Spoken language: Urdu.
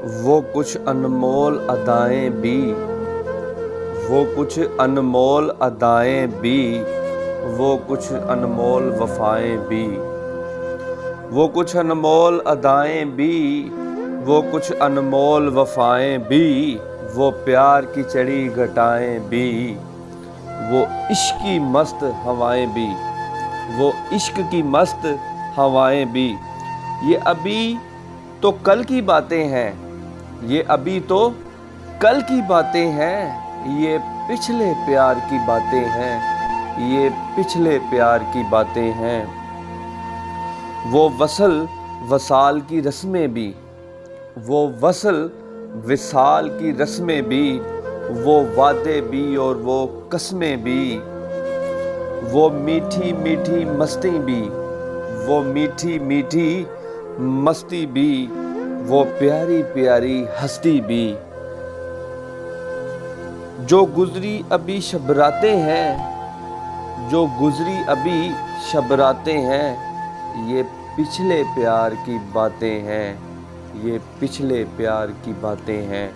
وہ کچھ انمول ادائیں بھی، وہ کچھ انمول ادائیں بھی، وہ کچھ انمول وفائیں بھی، وہ کچھ انمول ادائیں بھی، وہ کچھ انمول وفائیں بھی، وہ پیار کی چڑھی گھٹائیں بھی، وہ عشق کی مست ہوائیں بھی، وہ عشق کی مست ہوائیں بھی۔ یہ ابھی تو کل کی باتیں ہیں، یہ ابھی تو کل کی باتیں ہیں، یہ پچھلے پیار کی باتیں ہیں، یہ پچھلے پیار کی باتیں ہیں۔ وہ وصل وصال کی رسمیں بھی، وہ وصل وصال کی رسمیں بھی، وہ وعدے بھی اور وہ قسمیں بھی، وہ میٹھی میٹھی مستی بھی، وہ میٹھی میٹھی مستی بھی، وہ پیاری پیاری ہستی بھی۔ جو گزری ابھی شب راتیں ہیں، جو گزری ابھی شب راتیں ہیں، یہ پچھلے پیار کی باتیں ہیں، یہ پچھلے پیار کی باتیں ہیں۔